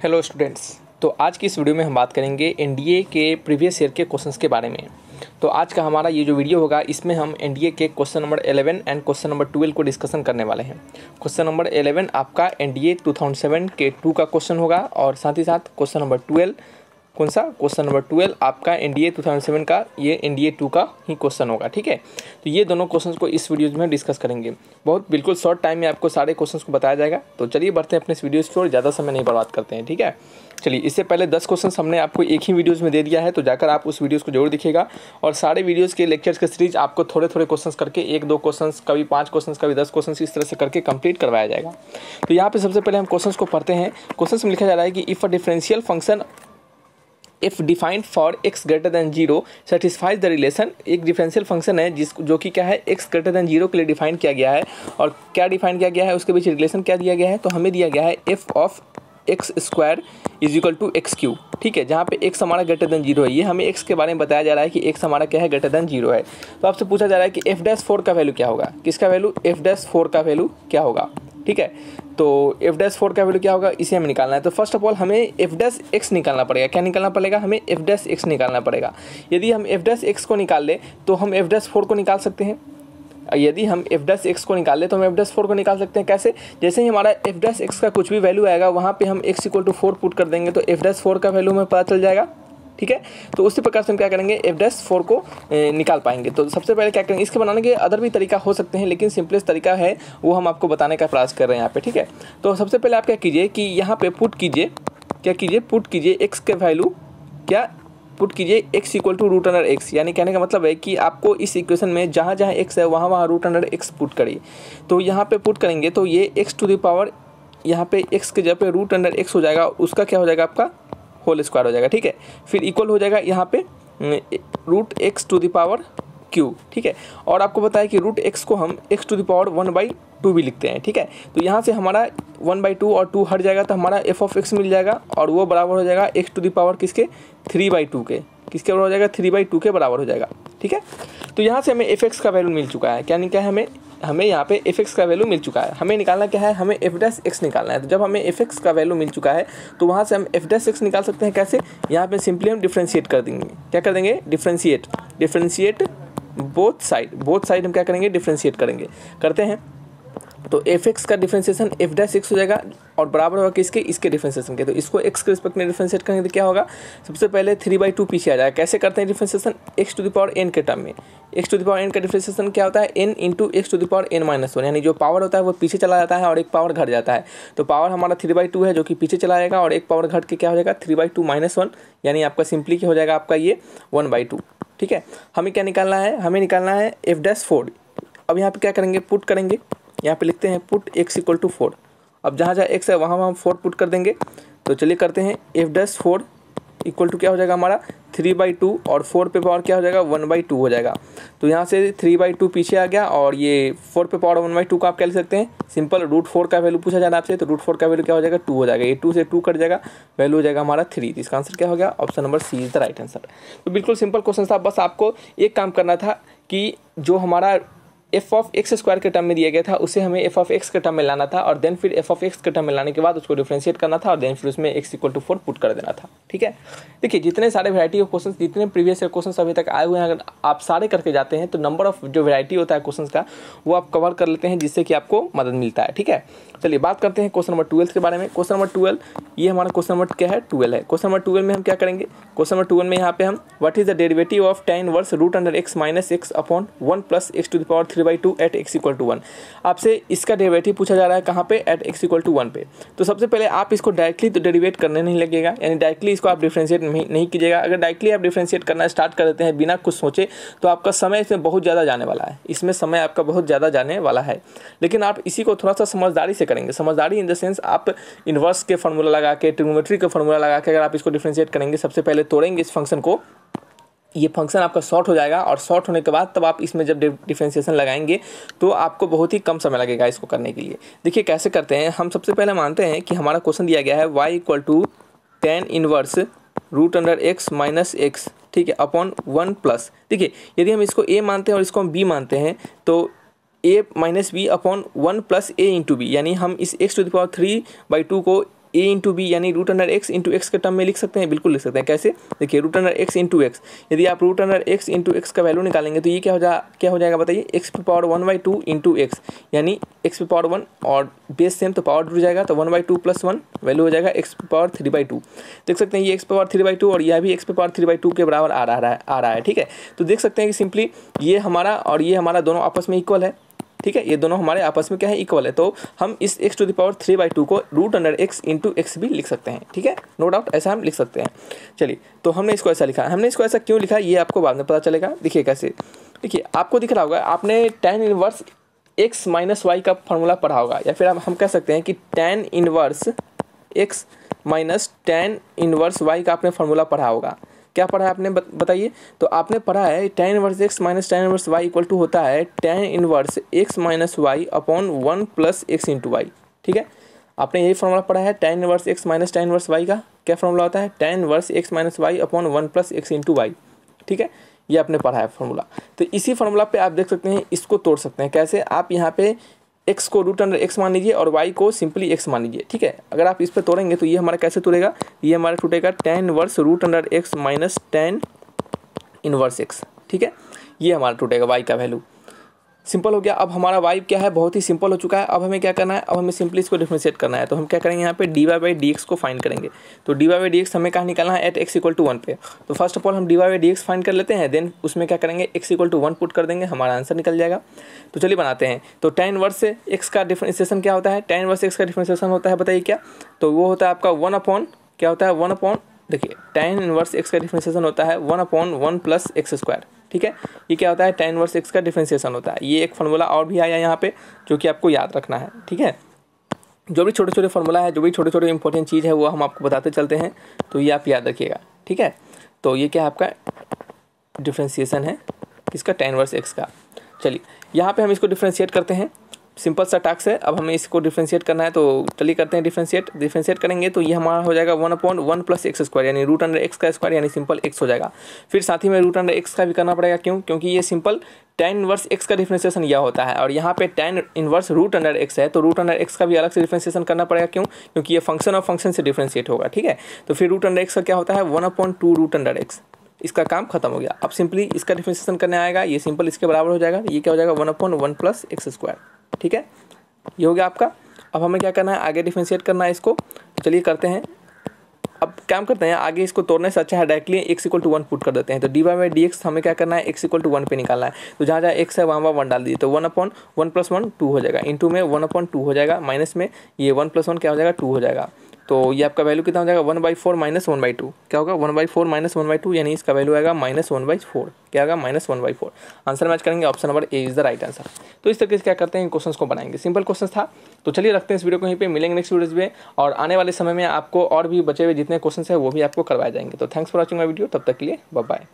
Hello students. तो आज की इस वीडियो में हम बात करेंगे एनडीए के प्रीवियस ईयर के क्वेश्चंस के बारे में। तो आज का हमारा ये जो वीडियो होगा इसमें हम एनडीए के question number 11 and question number 12 को डिस्कशन करने वाले हैं। क्वेश्चन नंबर 11 आपका एनडीए 2007 के 2 का क्वेश्चन होगा और साथ ही साथ क्वेश्चन नंबर 12 कौन सा क्वेश्चन नंबर 12 आपका एनडीए 2007 का ये एनडीए 2 का ही क्वेश्चन होगा। ठीक है, तो ये दोनों क्वेश्चंस को इस वीडियो में डिस्कस करेंगे। बहुत बिल्कुल शॉर्ट टाइम में आपको सारे क्वेश्चंस को बताया जाएगा। तो चलिए बढ़ते हैं अपने इस वीडियो की ओर, ज़्यादा समय नहीं बर्बाद करते हैं। ठीक है, चलिए इससे पहले 10 क्वेश्चंस हमने आपको एक ही वीडियोज़ में दे दिया है, तो जाकर आप उस वीडियोज़ को जरूर दिखेगा। और सारे वीडियोज़ के लेक्चर्स के सीरीज आपको थोड़े थोड़े क्वेश्चंस करके 1-2 क्वेश्चंस, कभी 5 क्वेश्चंस, कभी 10 क्वेश्चंस, इस तरह से करके कंप्लीट करवाया जाएगा। तो यहाँ पे सबसे पहले हम क्वेश्चंस को पढ़ते हैं। क्वेश्चंस में लिखा जा रहा है कि if a differential function if defined for x greater than 0 satisfies the relation. एक डिफरेंशियल फंक्शन है जो कि क्या है, x ग्रेटर दैन 0 के लिए डिफाइन किया गया है। और क्या डिफाइन किया गया है, उसके बीच रिलेशन क्या दिया गया है, तो हमें दिया गया है f of x square is equal to x cube. ठीक है, जहाँ पे x हमारा ग्रेटर दैन 0 है। ये हमें x के बारे में बताया जा रहा है कि x हमारा क्या है, ग्रेटर दैन 0 है। तो आपसे पूछा जा रहा है कि f'4 का वैल्यू क्या होगा। किसका वैल्यू, f'4 का वैल्यू क्या होगा। ठीक है, तो f'4 का वैल्यू क्या होगा, इसे हमें निकालना है। तो फर्स्ट ऑफ ऑल हमें f' निकालना पड़ेगा। क्या निकालना पड़ेगा, हमें f' निकालना पड़ेगा। यदि हम f' को निकाल लें तो हम f'4 को निकाल सकते हैं। यदि हम f' को निकाल लें तो हम f'4 को निकाल सकते हैं। कैसे, जैसे ही हमारा f' का कुछ भी वैल्यू आएगा वहाँ पे हम x = 4 पुट कर देंगे तो f'4 का वैल्यू हमें पता चल जाएगा। ठीक है, तो उसी प्रकार से हम क्या करेंगे, f'4 को निकाल पाएंगे। तो सबसे पहले क्या करेंगे, इसके बनाने के अदर भी तरीका हो सकते हैं, लेकिन सिंपलेस्ट तरीका है वो हम आपको बताने का प्रयास कर रहे हैं यहाँ पे। ठीक है, तो सबसे पहले आप क्या कीजिए कि यहाँ पे पुट कीजिए, पुट कीजिए x के वैल्यू, क्या पुट कीजिए x = √x। यानी कहने का मतलब है कि आपको इस इक्वेशन में जहाँ जहाँ x है वहाँ वहाँ √x पुट करिए। तो यहाँ पे पुट करेंगे तो ये x⁻, यहाँ पे x के जगह पे √x हो जाएगा, उसका क्या हो जाएगा, आपका होल स्क्वायर हो जाएगा। ठीक है, फिर इक्वल हो जाएगा यहाँ पे √x⁻³ ठीक है, और आपको बताया कि √x को हम x⁻1/2 भी लिखते हैं। ठीक है, तो यहाँ से हमारा 1/2 और 2 हट जाएगा तो हमारा f(x) मिल जाएगा और वो बराबर हो जाएगा x⁻, किसके, 3/2 के। किसके बराबर हो जाएगा, 3/2 के बराबर हो जाएगा। ठीक है, तो यहाँ से हमें f(x) का वैल्यू मिल चुका है। क्या नहीं, क्या है, हमें यहाँ पे f(x) का वैल्यू मिल चुका है। हमें निकालना क्या है, हमें f'(x) निकालना है। तो जब हमें f(x) का वैल्यू मिल चुका है तो वहाँ से हम f'(x) निकाल सकते हैं। कैसे, यहाँ पे सिंपली हम डिफ्रेंशिएट कर देंगे। क्या कर देंगे, डिफ्रेंशिएट बोथ साइड हम क्या करेंगे, डिफ्रेंशिएट करेंगे, करते हैं। तो f(x) का डिफ्रेंशिएशन f'(x) हो जाएगा और बराबर होगा किसके, इसके डिफ्रेंशिएशन के। तो इसको x के रिस्पेक्ट में डिफ्रेंशिएट करेंगे तो क्या होगा, सबसे पहले 3/2 पीछे आ जाएगा। कैसे करते हैं डिफ्रेंशिएशन, x⁻n के टर्म में। x⁻n का डिफ्रेंशिएशन क्या होता है, n × x⁻n-1, यानी जो पावर होता है वो पीछे चला जाता है और एक पावर घट जाता है। तो पावर हमारा 3/2 है जो कि पीछे चला जाएगा और एक पावर घट के क्या हो जाएगा, 3/2 - 1, यानी आपका सिंपली क्या हो जाएगा, आपका ये 1/2। ठीक है, हमें क्या निकालना है, हमें निकालना है f'4। अब यहाँ पे क्या करेंगे, पुट करेंगे। यहाँ पे लिखते हैं पुट x = 4। अब जहाँ जहाँ x है वहाँ वहाँ हम 4 पुट कर देंगे। तो चलिए करते हैं, f'4 = क्या हो जाएगा हमारा 3/2 और 4 पे पावर क्या हो जाएगा, 1/2 हो जाएगा। तो यहाँ से 3/2 पीछे आ गया और ये 4 पे पावर 1/2 का आप क्या लिख सकते हैं, सिंपल √4 का वैल्यू पूछा जा रहा है आपसे। तो √4 का वैल्यू क्या हो जाएगा, 2 हो जाएगा। ये 2 से 2 कट जाएगा, वैल्यू हो जाएगा हमारा 3। इसका आंसर क्या हो गया, option number C is the right answer. तो बिल्कुल सिंपल क्वेश्चन था, बस आपको एक काम करना था कि जो हमारा f(x² के टर्म में दिया गया था उसे हमें f(x) के टर्म में लाना था और देन फिर f(x) के टर्म में लाने के बाद उसको डिफरेंशिएट करना था और देन फिर उसमें x = 4 पुट कर देना था। ठीक है, देखिए जितने सारे वैरायटी ऑफ क्वेश्चंस, जितने प्रीवियस ईयर क्वेश्चंस अभी तक आए हुए हैं, अगर आप सारे करके जाते हैं तो नंबर ऑफ जो वैरायटी होता है क्वेश्चंस का वो आप कवर कर लेते हैं, जिससे कि आपको मदद मिलता है। ठीक है, चलिए बात करते हैं क्वेश्चन नंबर 12 के बारे में। क्वेश्चन नंबर 12, ये हमारा क्वेश्चन नंबर क्या है, 12 है। क्वेश्चन नंबर 12 में हम क्या करेंगे, क्वेश्चन नंबर 12 में यहाँ पे हम what is the derivative of tan inverse √x - x/1 + x⁻³ at x = 1। आपसे इसका डेरिवेटिव पूछा जा रहा है कहाँ पे, एट x = 1 पे। तो सबसे पहले आप इसको डायरेक्टली तो डेरिवेट करने नहीं लगेगा, यानी डायरेक्टली इसको आप डिफरेंशिएट नहीं कीजिएगा। अगर डायरेक्टली आप डिफरेंशिएट करना स्टार्ट कर देते हैं बिना कुछ सोचे तो आपका समय इसमें बहुत ज़्यादा जाने वाला है, लेकिन आप इसी को थोड़ा सा समझदारी से करेंगे। समझदारी इन द सेंस, आप इन्वर्स के फार्मूला लगा के, ट्रिग्नोमेट्री का फार्मूला लगा के अगर आप इसको डिफरेंशिएट करेंगे, सबसे पहले तोड़ेंगे इस फंक्शन को, ये फंक्शन आपका शॉर्ट हो जाएगा और शॉर्ट होने के बाद तब आप इसमें जब डिफरेंशिएशन लगाएंगे तो आपको बहुत ही कम समय लगेगा इसको करने के लिए। देखिए कैसे करते हैं, हम सबसे पहले मानते हैं कि हमारा क्वेश्चन दिया गया है y = tan inverse √x - x, ठीक है, अपॉन 1+। देखिए यदि हम इसको a मानते हैं और इसको हम b मानते हैं तो a - b upon 1 + a × b, यानी हम इस x⁻³ को ए इंटू बी यानी root under x into x के टर्म में लिख सकते हैं, बिल्कुल लिख सकते हैं। कैसे? देखिए root under x into x, यदि आप root under x into x का वैल्यू निकालेंगे तो ये क्या हो जाएगा बताइए, एक्स पे पावर 1/2 इंटू एक्स, यानी एक्स पे पावर 1 और बेस सेम तो पावर जुड़ जाएगा, तो 1/2 + 1 वैल्यू हो जाएगा एक्स पे पावर 3/2। देख सकते हैं ये एक्स पे पावर 3/2 और यह भी एक्स पे पावर 3/2 के बराबर आ रहा है। ठीक है, तो देख सकते हैं कि सिंपली ये हमारा और ये हमारा दोनों आपस में इक्वल है। ठीक है, ये दोनों हमारे आपस में क्या है, इक्वल है। तो हम इस एक्स टू द पावर 3/2 को root under x into x भी लिख सकते हैं। ठीक है, नो डाउट ऐसा हम लिख सकते हैं। चलिए, तो हमने इसको ऐसा लिखा, हमने इसको ऐसा क्यों लिखा ये आपको बाद में पता चलेगा। देखिए कैसे, देखिए आपको दिख रहा होगा, आपने tan inverse x minus y का फॉर्मूला पढ़ा होगा, या फिर हम कह सकते हैं कि tan inverse x minus tan inverse y का आपने फॉर्मूला पढ़ा होगा। क्या पढ़ा है आपने बताइए? तो आपने पढ़ा है tan inverse x minus tan inverse y equal to होता है tan inverse x minus y upon 1 + x into y. ठीक है, आपने यही फॉर्मूला पढ़ा है, tan inverse x minus tan inverse y का क्या फॉर्मूला होता है, tan inverse x minus y upon 1 + x into y. ठीक है, ये आपने पढ़ा है फॉर्मूला। तो इसी फॉर्मूला पे आप देख सकते हैं, इसको तोड़ सकते हैं। कैसे? आप यहाँ पे x को रूट अंडर x मान लीजिए और y को सिंपली x मान लीजिए। ठीक है, अगर आप इस पे तोड़ेंगे तो ये हमारा कैसे टूटेगा, ये हमारा टूटेगा tan inverse root under x minus tan inverse x। ठीक है, ये हमारा टूटेगा y का वैल्यू। सिंपल हो गया। अब हमारा y क्या है, बहुत ही सिंपल हो चुका है। अब हमें क्या करना है, अब हमें सिंपली इसको डिफरेंशिएट करना है। तो हम क्या करेंगे, यहाँ पे dy/dx को फाइंड करेंगे। तो dy/dx हमें कहाँ निकालना है, एट x = 1 पे। तो फर्स्ट ऑफ ऑल हम dy/dx फाइंड कर लेते हैं, देन उसमें क्या करेंगे, x = 1 पुट कर देंगे, हमारा आंसर निकल जाएगा। तो चलिए बनाते हैं। तो tan इनवर्स x का डिफरेंशिएशन क्या होता है, tan इनवर्स x का डिफरेंशिएशन होता है, बताइए क्या? तो वो होता है आपका 1/, क्या होता है, 1/, देखिए tan इनवर्स x का डिफरेंशिएशन होता है 1/1 + x²। ठीक है, ये क्या होता है, tan इनवर्स x का डिफरेंशिएशन होता है। ये एक फार्मूला और भी आया यहाँ पे जो कि आपको याद रखना है। ठीक है, जो भी छोटे छोटे फार्मूला है, जो भी छोटे छोटे इंपॉर्टेंट चीज़ है वो हम आपको बताते चलते हैं, तो ये आप याद रखिएगा। ठीक है, तो ये क्या आपका डिफरेंशिएशन है किसका, tan इनवर्स x का। चलिए यहाँ पे हम इसको डिफरेंशिएट करते हैं, सिंपल सा टास्क है। अब हमें इसको डिफरेंशिएट करना है, तो चलिए करते हैं डिफरेंशिएट करेंगे तो ये हमारा हो जाएगा 1/1 + x² यानी रूट अंडर x का स्क्वायर यानी सिंपल x हो जाएगा। फिर साथ ही में रूट अंडर x का भी करना पड़ेगा, क्यों? क्योंकि ये सिंपल tan इनवर्स x का डिफरेंशिएशन यह होता है और यहाँ पे tan inverse root under x है, तो रूट अंडर x का भी अलग से डिफरेंशिएशन करना पड़ेगा, क्यों? क्योंकि ये फंक्शन और फंक्शन से डिफरेंशिएट होगा। ठीक है, तो फिर रूट अंडर x का क्या होता है, 1/2 रूट अंडर x। इसका काम खत्म हो गया। अब सिंपली इसका डिफरेंशिएशन करने आएगा, ये सिंपल इसके बराबर हो जाएगा, ये क्या हो जाएगा, 1/1 + x²। ठीक है, ये हो गया आपका। अब हमें क्या करना है, आगे डिफरेंशिएट करना है इसको। तो चलिए करते हैं। अब काम करते हैं, आगे इसको तोड़ने से अच्छा है डायरेक्टली x = 1 पुट कर देते हैं। तो dy/dx हमें क्या करना है, x = 1 पे निकालना है। तो जहाँ जहाँ x है वहाँ 1 डाल दीजिए, तो 1/1 + 1 2 हो जाएगा, इंटू में 1/2 हो जाएगा, माइनस में ये 1 + 1 क्या हो जाएगा, 2 हो जाएगा। तो ये आपका वैल्यू कितना हो जाएगा, 1/4 - 1/2 क्या होगा, 1/4 - 1/2 यानी इसका वैल्यू आएगा -1/4। क्या होगा, -1/4। आंसर मैच करेंगे, option number A is the right answer. तो इस तरीके से क्या करते हैं, इन क्वेश्चंस को बनाएंगे। सिंपल क्वेश्चन था। तो चलिए रखते हैं इस वीडियो को यहीं पे, मिलेंगे नेक्स्ट वीडियोज़ में और आने वाले समय में आपको और भी बचे हुए जितने क्वेश्चन है वो भी आपको करवाए जाएंगे। तो thanks for watching my video, तब तक के लिए बाय बाय।